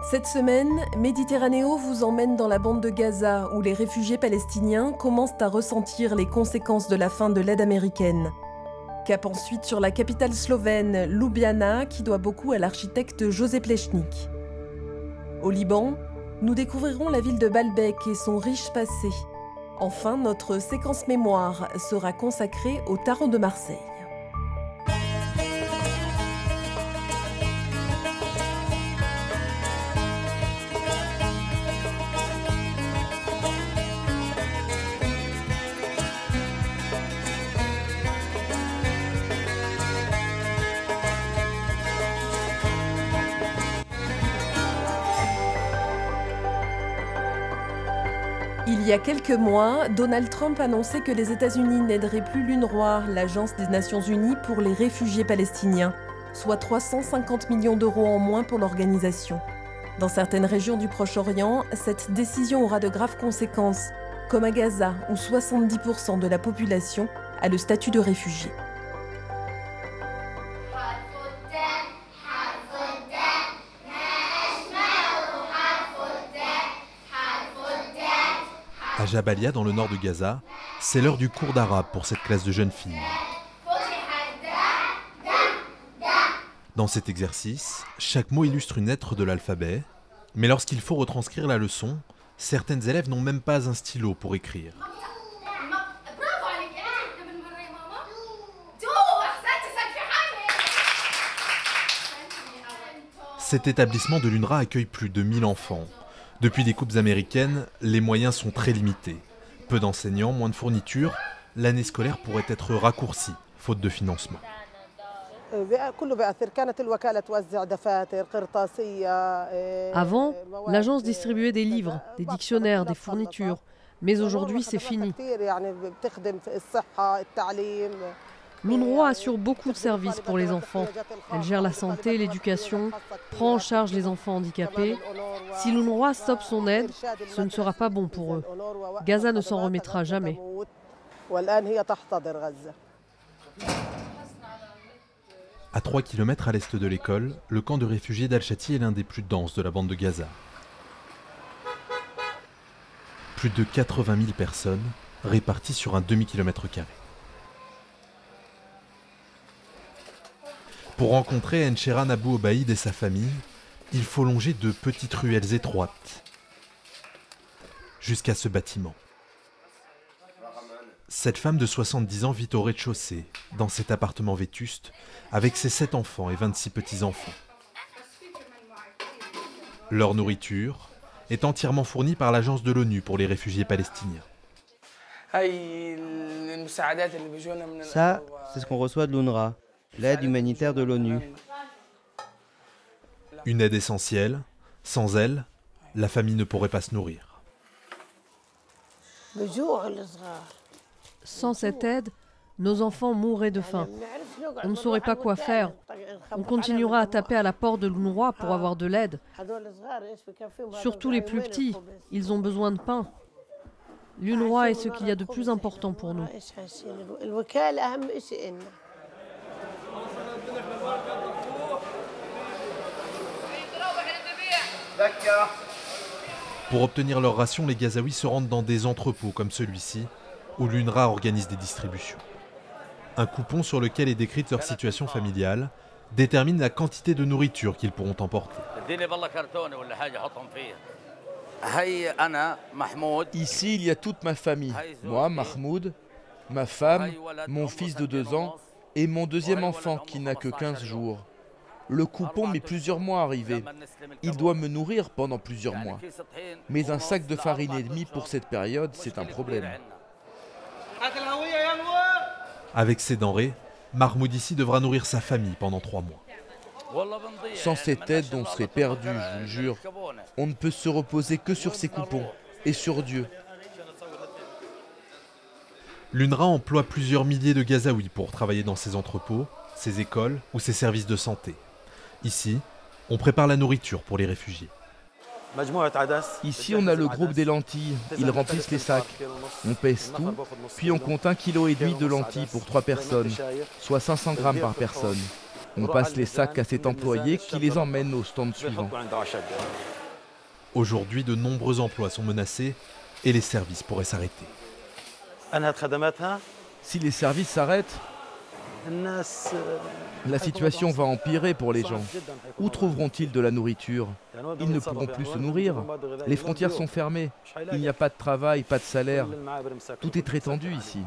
Cette semaine, Méditerranéo vous emmène dans la bande de Gaza où les réfugiés palestiniens commencent à ressentir les conséquences de la fin de l'aide américaine. Cap ensuite sur la capitale slovène, Ljubljana, qui doit beaucoup à l'architecte José Plečnik. Au Liban, nous découvrirons la ville de Baalbek et son riche passé. Enfin, notre séquence mémoire sera consacrée au Tarot de Marseille. Il y a quelques mois, Donald Trump annonçait que les États-Unis n'aideraient plus l'UNRWA, l'Agence des Nations Unies pour les réfugiés palestiniens, soit 350 millions d'euros en moins pour l'organisation. Dans certaines régions du Proche-Orient, cette décision aura de graves conséquences, comme à Gaza, où 70% de la population a le statut de réfugié. À Jabalia, dans le nord de Gaza, c'est l'heure du cours d'arabe pour cette classe de jeunes filles. Dans cet exercice, chaque mot illustre une lettre de l'alphabet, mais lorsqu'il faut retranscrire la leçon, certaines élèves n'ont même pas un stylo pour écrire. Cet établissement de l'UNRWA accueille plus de 1000 enfants. Depuis les coupes américaines, les moyens sont très limités. Peu d'enseignants, moins de fournitures, l'année scolaire pourrait être raccourcie, faute de financement. Avant, l'agence distribuait des livres, des dictionnaires, des fournitures. Mais aujourd'hui, c'est fini. L'UNRWA assure beaucoup de services pour les enfants. Elle gère la santé, l'éducation, prend en charge les enfants handicapés. Si l'UNRWA stoppe son aide, ce ne sera pas bon pour eux. Gaza ne s'en remettra jamais. À 3 km à l'est de l'école, le camp de réfugiés d'Al-Shati est l'un des plus denses de la bande de Gaza. Plus de 80 000 personnes réparties sur un demi-kilomètre carré. Pour rencontrer Encheran Abou Obaïd et sa famille, il faut longer de petites ruelles étroites jusqu'à ce bâtiment. Cette femme de 70 ans vit au rez-de-chaussée, dans cet appartement vétuste, avec ses 7 enfants et 26 petits-enfants. Leur nourriture est entièrement fournie par l'agence de l'ONU pour les réfugiés palestiniens. Ça, c'est ce qu'on reçoit de l'UNRWA. L'aide humanitaire de l'ONU. Une aide essentielle. Sans elle, la famille ne pourrait pas se nourrir. Sans cette aide, nos enfants mourraient de faim. On ne saurait pas quoi faire. On continuera à taper à la porte de l'UNRWA pour avoir de l'aide. Surtout les plus petits, ils ont besoin de pain. L'UNRWA est ce qu'il y a de plus important pour nous. Pour obtenir leur ration, les Gazaouis se rendent dans des entrepôts comme celui-ci, où l'UNRWA organise des distributions. Un coupon sur lequel est décrite leur situation familiale détermine la quantité de nourriture qu'ils pourront emporter. Ici, il y a toute ma famille. Moi, Mahmoud, ma femme, mon fils de 2 ans et mon deuxième enfant qui n'a que 15 jours. Le coupon met plusieurs mois à arriver. Il doit me nourrir pendant plusieurs mois. Mais un sac de farine et demi pour cette période, c'est un problème. Avec ces denrées, Mahmoud ici devra nourrir sa famille pendant 3 mois. Sans cette aide, on serait perdu, je vous jure. On ne peut se reposer que sur ces coupons et sur Dieu. L'UNRWA emploie plusieurs milliers de Gazaouis pour travailler dans ses entrepôts, ses écoles ou ses services de santé. Ici, on prépare la nourriture pour les réfugiés. Ici, on a le groupe des lentilles. Ils remplissent les sacs. On pèse tout, puis on compte 1,5 kg de lentilles pour 3 personnes, soit 500 grammes par personne. On passe les sacs à cet employé qui les emmène au stand suivant. Aujourd'hui, de nombreux emplois sont menacés et les services pourraient s'arrêter. Si les services s'arrêtent, la situation va empirer pour les gens. Où trouveront-ils de la nourriture? Ils ne pourront plus se nourrir. Les frontières sont fermées. Il n'y a pas de travail, pas de salaire. Tout est très tendu ici.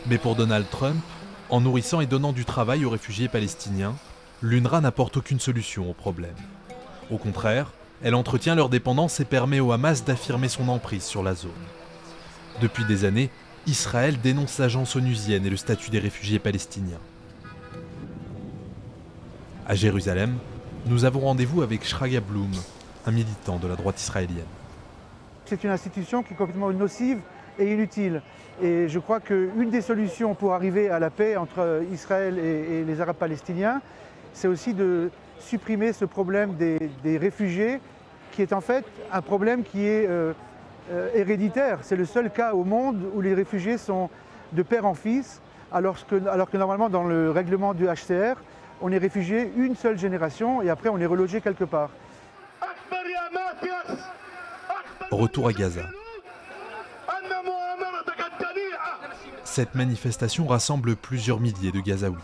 Mais pour Donald Trump, en nourrissant et donnant du travail aux réfugiés palestiniens, l'UNRWA n'apporte aucune solution au problème. Au contraire, elle entretient leur dépendance et permet au Hamas d'affirmer son emprise sur la zone. Depuis des années, Israël dénonce l'agence onusienne et le statut des réfugiés palestiniens. À Jérusalem, nous avons rendez-vous avec Shraga Bloom, un militant de la droite israélienne. C'est une institution qui est complètement nocive et inutile. Et je crois qu'une des solutions pour arriver à la paix entre Israël et les Arabes palestiniens, c'est aussi de supprimer ce problème des réfugiés, qui est en fait un problème qui est héréditaire. C'est le seul cas au monde où les réfugiés sont de père en fils, alors que normalement dans le règlement du HCR, on est réfugié une seule génération et après on est relogé quelque part. Retour à Gaza. Cette manifestation rassemble plusieurs milliers de Gazaouis,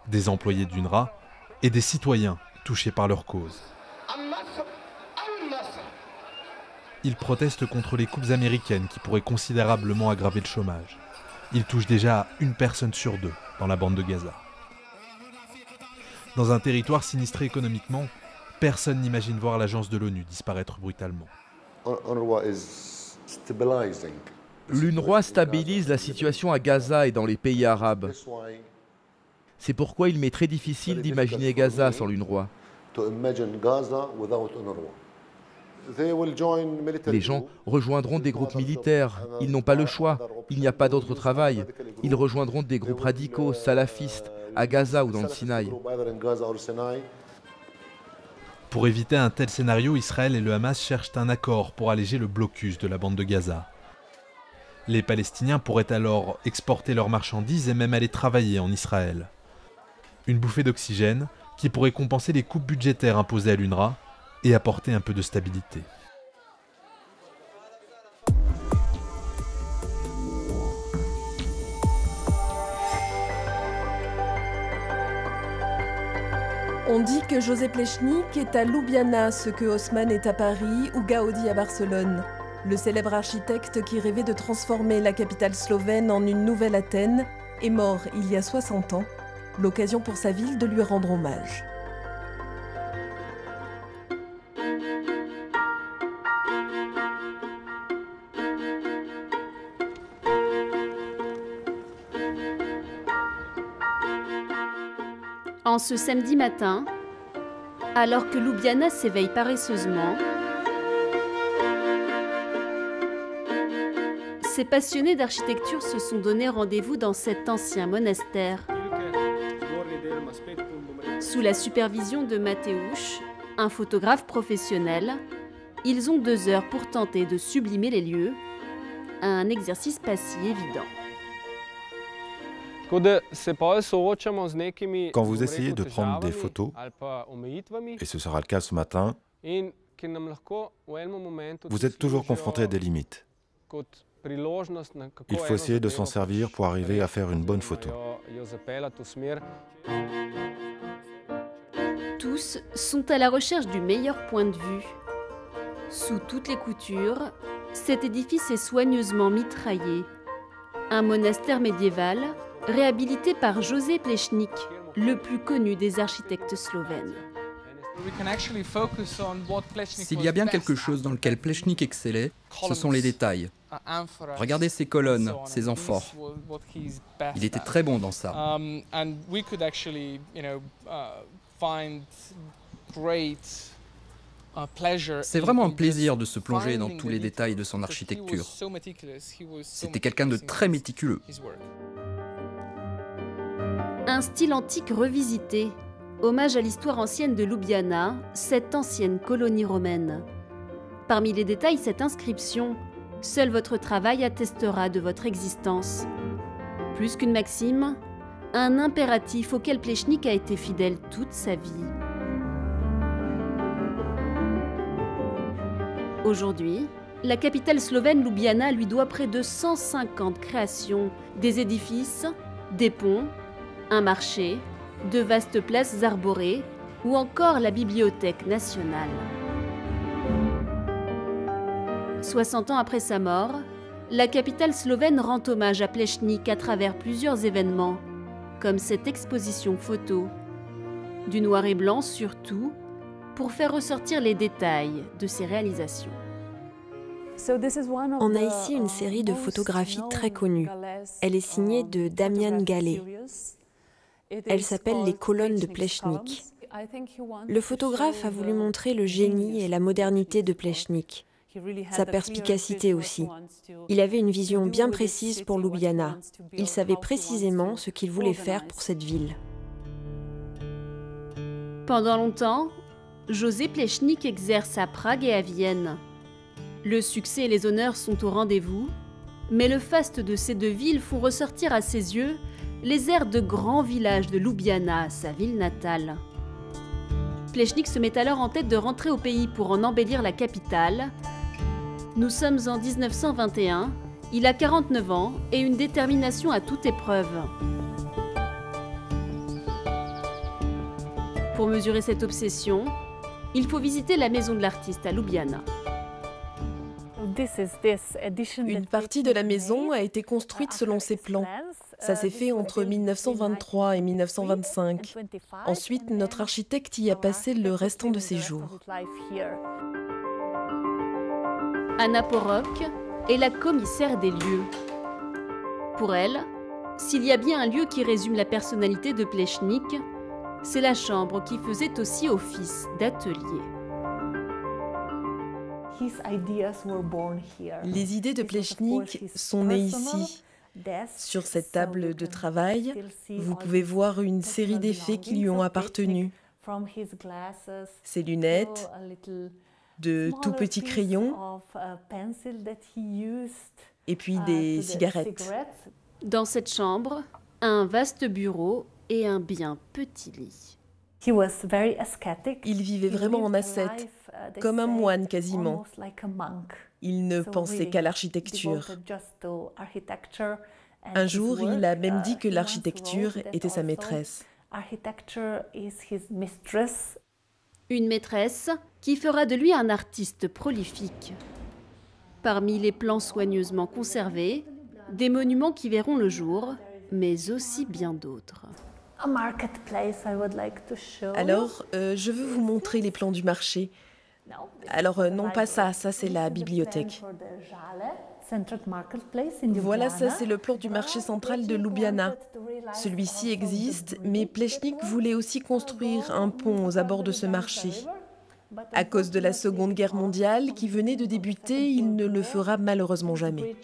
des employés d'UNRWA et des citoyens touchés par leur cause. Ils protestent contre les coupes américaines qui pourraient considérablement aggraver le chômage. Ils touchent déjà une personne sur deux dans la bande de Gaza. Dans un territoire sinistré économiquement, personne n'imagine voir l'agence de l'ONU disparaître brutalement. L'UNRWA stabilise la situation à Gaza et dans les pays arabes. C'est pourquoi il m'est très difficile d'imaginer Gaza sans l'UNRWA. Les gens rejoindront des groupes militaires. Ils n'ont pas le choix. Il n'y a pas d'autre travail. Ils rejoindront des groupes radicaux, salafistes, à Gaza ou dans le Sinaï. Pour éviter un tel scénario, Israël et le Hamas cherchent un accord pour alléger le blocus de la bande de Gaza. Les Palestiniens pourraient alors exporter leurs marchandises et même aller travailler en Israël. Une bouffée d'oxygène qui pourrait compenser les coupes budgétaires imposées à l'UNRWA et apporter un peu de stabilité. On dit que José Plečnik est à Ljubljana ce que Haussmann est à Paris ou Gaudi à Barcelone. Le célèbre architecte qui rêvait de transformer la capitale slovène en une nouvelle Athènes est mort il y a 60 ans, l'occasion pour sa ville de lui rendre hommage. En ce samedi matin, alors que Ljubljana s'éveille paresseusement, ces passionnés d'architecture se sont donné rendez-vous dans cet ancien monastère. Sous la supervision de Mateusz, un photographe professionnel, ils ont 2 heures pour tenter de sublimer les lieux, un exercice pas si évident. Quand vous essayez de prendre des photos, et ce sera le cas ce matin, vous êtes toujours confronté à des limites. Il faut essayer de s'en servir pour arriver à faire une bonne photo. Tous sont à la recherche du meilleur point de vue. Sous toutes les coutures, cet édifice est soigneusement mitraillé. Un monastère médiéval réhabilité par José Plečnik, le plus connu des architectes slovènes. S'il y a bien quelque chose dans lequel Plečnik excellait, ce sont les détails. Regardez ces colonnes, ces amphores. Il était très bon dans ça. C'est vraiment un plaisir de se plonger dans tous les détails de son architecture. C'était quelqu'un de très méticuleux. Un style antique revisité, hommage à l'histoire ancienne de Ljubljana, cette ancienne colonie romaine. Parmi les détails, cette inscription « Seul votre travail attestera de votre existence ». Plus qu'une maxime, un impératif auquel Plečnik a été fidèle toute sa vie. Aujourd'hui, la capitale slovène Ljubljana lui doit près de 150 créations, des édifices, des ponts, un marché, de vastes places arborées ou encore la Bibliothèque nationale. 60 ans après sa mort, la capitale slovène rend hommage à Plečnik à travers plusieurs événements, comme cette exposition photo, du noir et blanc surtout, pour faire ressortir les détails de ses réalisations. On a ici une série de photographies très connues. Elle est signée de Damian Gale. Elle s'appelle Les colonnes de Plečnik. Le photographe a voulu montrer le génie et la modernité de Plečnik, sa perspicacité aussi. Il avait une vision bien précise pour Ljubljana. Il savait précisément ce qu'il voulait faire pour cette ville. Pendant longtemps, José Plečnik exerce à Prague et à Vienne. Le succès et les honneurs sont au rendez-vous, mais le faste de ces deux villes font ressortir à ses yeux les airs de grands villages de Ljubljana, sa ville natale. Plečnik se met alors en tête de rentrer au pays pour en embellir la capitale. Nous sommes en 1921, il a 49 ans et une détermination à toute épreuve. Pour mesurer cette obsession, il faut visiter la maison de l'artiste à Ljubljana. Une partie de la maison a été construite selon ses plans. Ça s'est fait entre 1923 et 1925. Ensuite, notre architecte y a passé le restant de ses jours. Anna Porok est la commissaire des lieux. Pour elle, s'il y a bien un lieu qui résume la personnalité de Plečnik, c'est la chambre qui faisait aussi office d'atelier. Les idées de Plečnik sont nées ici. Sur cette table de travail, vous pouvez voir une série d'effets qui lui ont appartenu. Ses lunettes, de tout petits crayons, et puis des cigarettes. Dans cette chambre, un vaste bureau et un bien petit lit. Il vivait vraiment en ascète, comme un moine quasiment. Il ne pensait qu'à l'architecture. Un jour, il a même dit que l'architecture était sa maîtresse. Une maîtresse qui fera de lui un artiste prolifique. Parmi les plans soigneusement conservés, des monuments qui verront le jour, mais aussi bien d'autres. Alors, je veux vous montrer les plans du marché. Alors, non pas ça, ça c'est la bibliothèque. Voilà, ça c'est le plan du marché central de Ljubljana. Celui-ci existe, mais Plečnik voulait aussi construire un pont aux abords de ce marché. À cause de la Seconde Guerre mondiale qui venait de débuter, il ne le fera malheureusement jamais.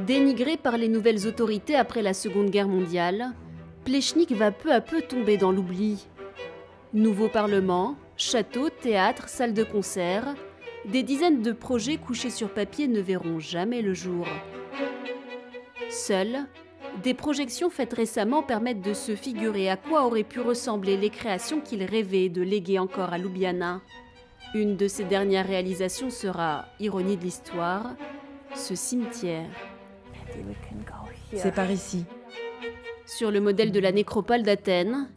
Dénigré par les nouvelles autorités après la Seconde Guerre mondiale, Plečnik va peu à peu tomber dans l'oubli. Nouveau parlement, château, théâtre, salle de concert, des dizaines de projets couchés sur papier ne verront jamais le jour. Seules, des projections faites récemment permettent de se figurer à quoi auraient pu ressembler les créations qu'il rêvait de léguer encore à Ljubljana. Une de ses dernières réalisations sera, ironie de l'histoire, ce cimetière. C'est par ici. Sur le modèle de la nécropole d'Athènes,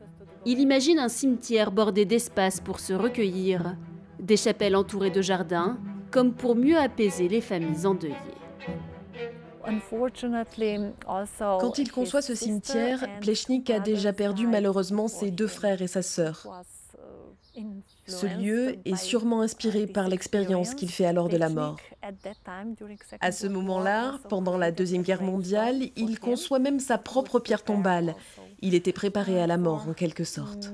il imagine un cimetière bordé d'espaces pour se recueillir, des chapelles entourées de jardins, comme pour mieux apaiser les familles endeuillées. Quand il conçoit ce cimetière, Plečnik a déjà perdu malheureusement ses deux frères et sa sœur. Ce lieu est sûrement inspiré par l'expérience qu'il fait alors de la mort. À ce moment-là, pendant la Deuxième Guerre mondiale, il conçoit même sa propre pierre tombale. Il était préparé à la mort en quelque sorte.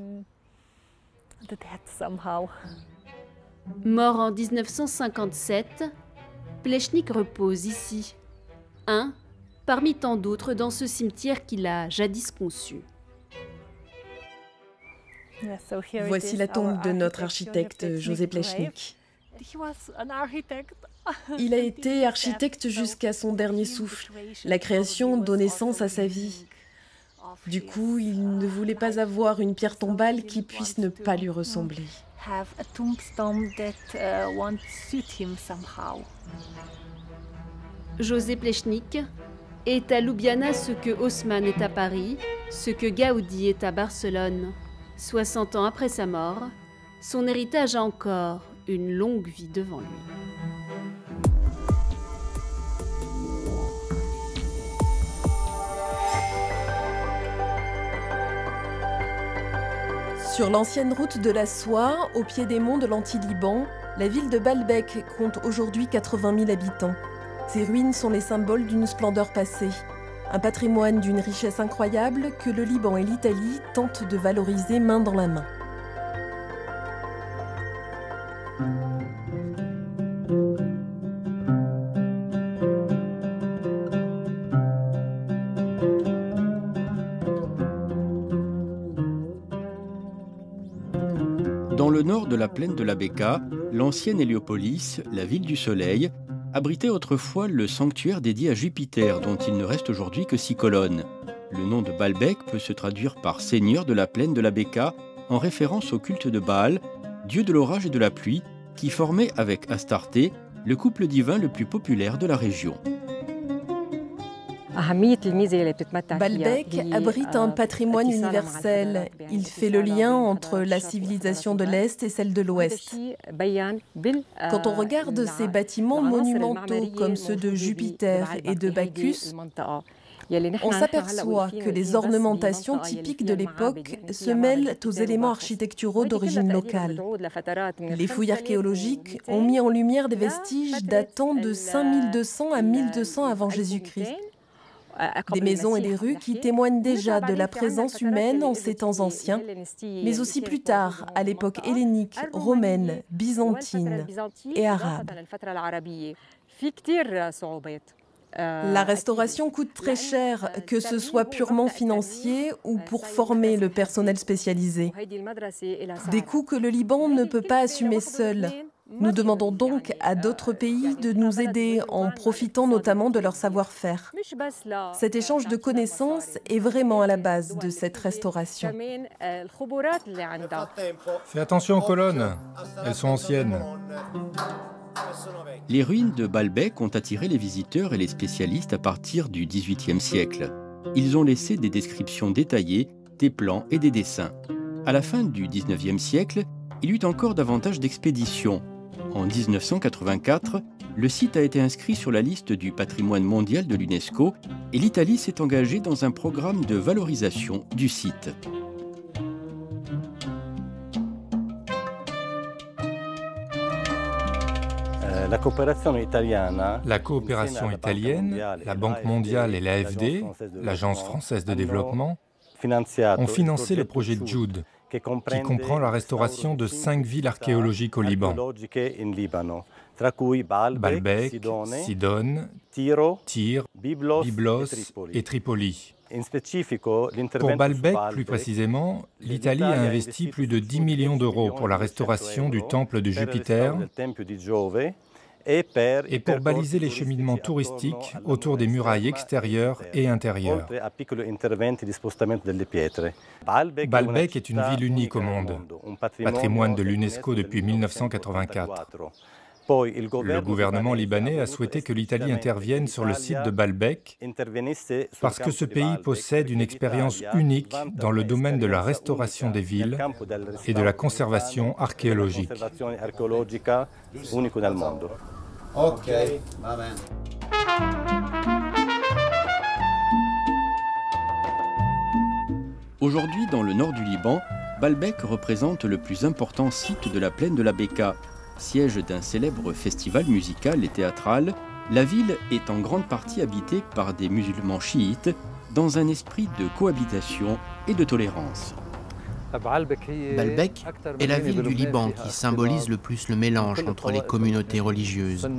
Mort en 1957, Plečnik repose ici. Un parmi tant d'autres dans ce cimetière qu'il a jadis conçu. Voici la tombe de notre architecte José Plečnik. Il a été architecte jusqu'à son dernier souffle. La création donnait sens à sa vie. Du coup, il ne voulait pas avoir une pierre tombale qui puisse ne pas lui ressembler. José Plečnik est à Ljubljana ce que Haussmann est à Paris, ce que Gaudi est à Barcelone. 60 ans après sa mort, son héritage a encore une longue vie devant lui. Sur l'ancienne route de la soie, au pied des monts de l'Anti-Liban, la ville de Baalbek compte aujourd'hui 80 000 habitants. Ces ruines sont les symboles d'une splendeur passée, un patrimoine d'une richesse incroyable que le Liban et l'Italie tentent de valoriser main dans la main. Dans le nord de la plaine de la Bekaa, l'ancienne Héliopolis, la ville du soleil, abritait autrefois le sanctuaire dédié à Jupiter, dont il ne reste aujourd'hui que 6 colonnes. Le nom de Baalbek peut se traduire par seigneur de la plaine de la Bekaa, en référence au culte de Baal, dieu de l'orage et de la pluie, qui formait avec Astarté le couple divin le plus populaire de la région. Baalbek abrite un patrimoine universel. Il fait le lien entre la civilisation de l'Est et celle de l'Ouest. Quand on regarde ces bâtiments monumentaux comme ceux de Jupiter et de Bacchus, on s'aperçoit que les ornementations typiques de l'époque se mêlent aux éléments architecturaux d'origine locale. Les fouilles archéologiques ont mis en lumière des vestiges datant de 5200 à 1200 avant Jésus-Christ. Des maisons et des rues qui témoignent déjà de la présence humaine en ces temps anciens, mais aussi plus tard, à l'époque hellénique, romaine, byzantine et arabe. La restauration coûte très cher, que ce soit purement financier ou pour former le personnel spécialisé. Des coûts que le Liban ne peut pas assumer seul. Nous demandons donc à d'autres pays de nous aider en profitant notamment de leur savoir-faire. Cet échange de connaissances est vraiment à la base de cette restauration. Fais attention aux colonnes, elles sont anciennes. Les ruines de Baalbek ont attiré les visiteurs et les spécialistes à partir du XVIIIe siècle. Ils ont laissé des descriptions détaillées, des plans et des dessins. À la fin du XIXe siècle, il y eut encore davantage d'expéditions. En 1984, le site a été inscrit sur la liste du patrimoine mondial de l'UNESCO et l'Italie s'est engagée dans un programme de valorisation du site. La coopération italienne, la Banque mondiale et l'AFD, l'Agence française de développement, ont financé le projet Jude, qui comprend la restauration de 5 villes archéologiques au Liban. Baalbek, Sidon, Tyr, Byblos et Tripoli. Pour Baalbek, plus précisément, l'Italie a investi plus de 10 millions d'euros pour la restauration du temple de Jupiter et pour baliser les cheminements touristiques autour des murailles extérieures et intérieures. Baalbek est une ville unique au monde, patrimoine de l'UNESCO depuis 1984. Le gouvernement libanais a souhaité que l'Italie intervienne sur le site de Baalbek parce que ce pays possède une expérience unique dans le domaine de la restauration des villes et de la conservation archéologique. Aujourd'hui, dans le nord du Liban, Baalbek représente le plus important site de la plaine de la Bekaa. Siège d'un célèbre festival musical et théâtral, la ville est en grande partie habitée par des musulmans chiites dans un esprit de cohabitation et de tolérance. Baalbek est la ville du Liban qui symbolise le plus le mélange entre les communautés religieuses,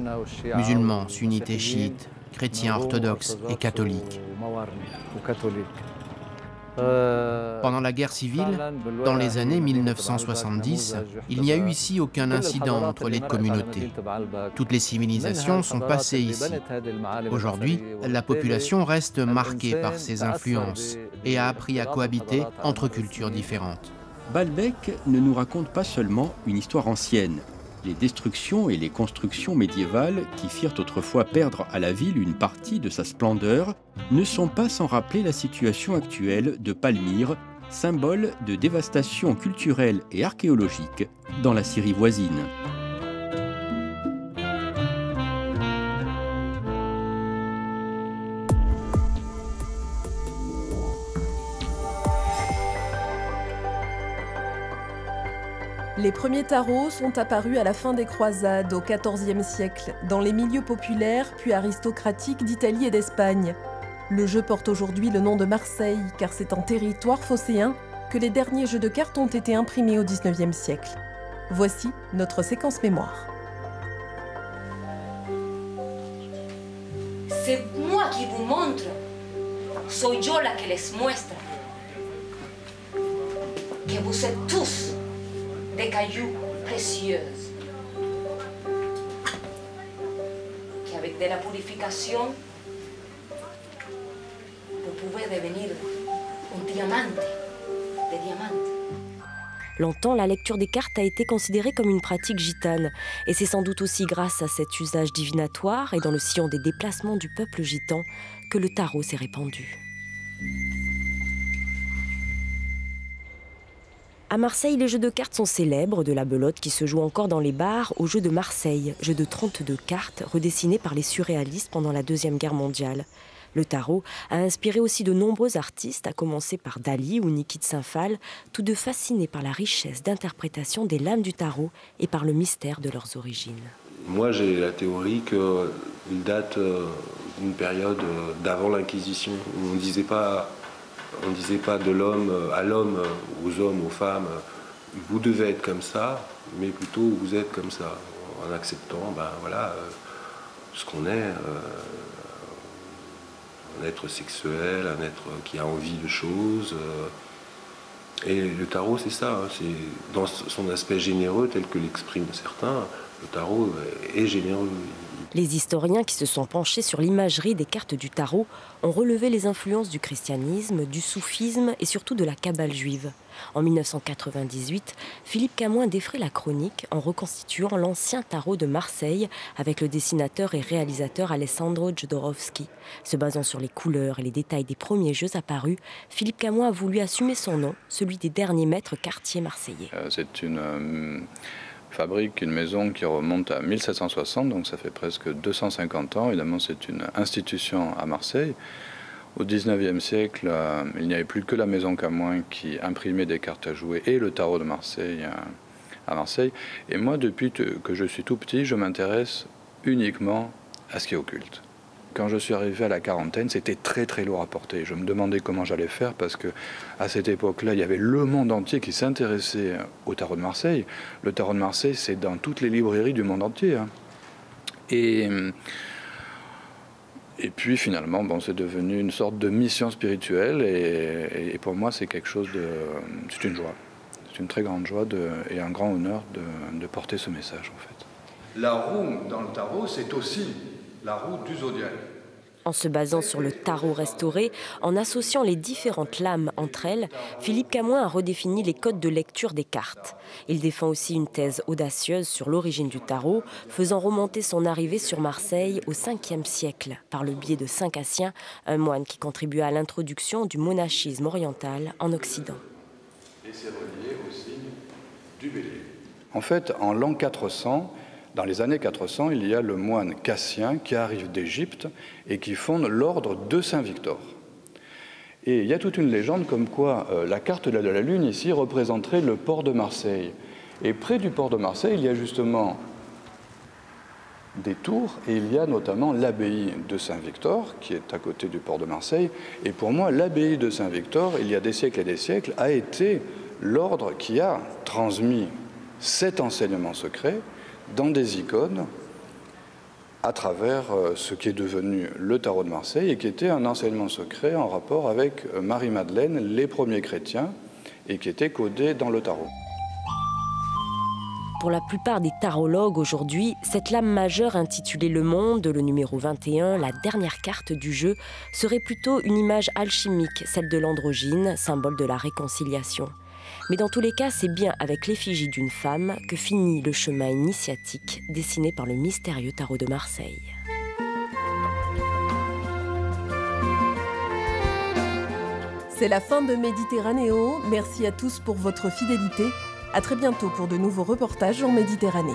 musulmans, sunnites et chiites, chrétiens orthodoxes et catholiques. Pendant la guerre civile, dans les années 1970, il n'y a eu ici aucun incident entre les communautés. Toutes les civilisations sont passées ici. Aujourd'hui, la population reste marquée par ces influences et a appris à cohabiter entre cultures différentes. Baalbek ne nous raconte pas seulement une histoire ancienne. Les destructions et les constructions médiévales qui firent autrefois perdre à la ville une partie de sa splendeur ne sont pas sans rappeler la situation actuelle de Palmyre, symbole de dévastation culturelle et archéologique dans la Syrie voisine. Les premiers tarots sont apparus à la fin des croisades, au XIVe siècle, dans les milieux populaires puis aristocratiques d'Italie et d'Espagne. Le jeu porte aujourd'hui le nom de Marseille, car c'est en territoire phocéen que les derniers jeux de cartes ont été imprimés au XIXe siècle. Voici notre séquence mémoire. C'est moi qui vous montre. Soy yo la que les muestra. Que vous êtes tous des cailloux précieux. Qu'avec de la purification, vous pouvez devenir un diamante, des diamantes. Longtemps, la lecture des cartes a été considérée comme une pratique gitane. Et c'est sans doute aussi grâce à cet usage divinatoire et dans le sillon des déplacements du peuple gitan que le tarot s'est répandu. À Marseille, les jeux de cartes sont célèbres, de la belote qui se joue encore dans les bars au jeu de Marseille, jeu de 32 cartes redessiné par les surréalistes pendant la Deuxième Guerre mondiale. Le tarot a inspiré aussi de nombreux artistes, à commencer par Dali ou Niki de Saint-Phal, tous deux fascinés par la richesse d'interprétation des lames du tarot et par le mystère de leurs origines. Moi, j'ai la théorie qu'il date d'une période d'avant l'Inquisition, où on ne disait pas de l'homme à l'homme, aux hommes, aux femmes, vous devez être comme ça, mais plutôt vous êtes comme ça, en acceptant ce qu'on est. Un être sexuel, un être qui a envie de choses. Et le tarot, c'est ça. C'est dans son aspect généreux, tel que l'expriment certains, le tarot est généreux. Les historiens qui se sont penchés sur l'imagerie des cartes du tarot ont relevé les influences du christianisme, du soufisme et surtout de la kabbale juive. En 1998, Philippe Camoin défrait la chronique en reconstituant l'ancien tarot de Marseille avec le dessinateur et réalisateur Alessandro Jodorowsky. Se basant sur les couleurs et les détails des premiers jeux apparus, Philippe Camoin a voulu assumer son nom, celui des derniers maîtres quartiers marseillais. C'est une fabrique, une maison qui remonte à 1760, donc ça fait presque 250 ans. Évidemment, c'est une institution à Marseille. Au XIXe siècle, il n'y avait plus que la maison Camoin qui imprimait des cartes à jouer et le tarot de Marseille à Marseille. Et moi, depuis que je suis tout petit, je m'intéresse uniquement à ce qui est occulte. Quand je suis arrivé à la quarantaine, c'était très très lourd à porter. Je me demandais comment j'allais faire parce que à cette époque-là, il y avait le monde entier qui s'intéressait au tarot de Marseille. Le tarot de Marseille, c'est dans toutes les librairies du monde entier. Et puis finalement, c'est devenu une sorte de mission spirituelle et pour moi, c'est quelque chose c'est une joie. C'est une très grande joie et un grand honneur de porter ce message en fait. La roue dans le tarot, c'est aussi la roue du zodiaque. En se basant sur le tarot restauré, en associant les différentes lames entre elles, Philippe Camoin a redéfini les codes de lecture des cartes. Il défend aussi une thèse audacieuse sur l'origine du tarot, faisant remonter son arrivée sur Marseille au 5e siècle, par le biais de Saint Cassien, un moine qui contribua à l'introduction du monachisme oriental en Occident. Et c'est relié au signe du bélier. En fait, en l'an 400, dans les années 400, il y a le moine Cassien qui arrive d'Égypte et qui fonde l'ordre de Saint-Victor. Et il y a toute une légende comme quoi la carte de la Lune ici représenterait le port de Marseille. Et près du port de Marseille, il y a justement des tours et il y a notamment l'abbaye de Saint-Victor qui est à côté du port de Marseille. Et pour moi, l'abbaye de Saint-Victor, il y a des siècles et des siècles, a été l'ordre qui a transmis cet enseignement secret dans des icônes à travers ce qui est devenu le tarot de Marseille et qui était un enseignement secret en rapport avec Marie-Madeleine, les premiers chrétiens, et qui était codé dans le tarot. Pour la plupart des tarologues aujourd'hui, cette lame majeure intitulée Le Monde, le numéro 21, la dernière carte du jeu, serait plutôt une image alchimique, celle de l'androgyne, symbole de la réconciliation. Mais dans tous les cas, c'est bien avec l'effigie d'une femme que finit le chemin initiatique dessiné par le mystérieux tarot de Marseille. C'est la fin de Méditerranéo. Merci à tous pour votre fidélité. À très bientôt pour de nouveaux reportages en Méditerranée.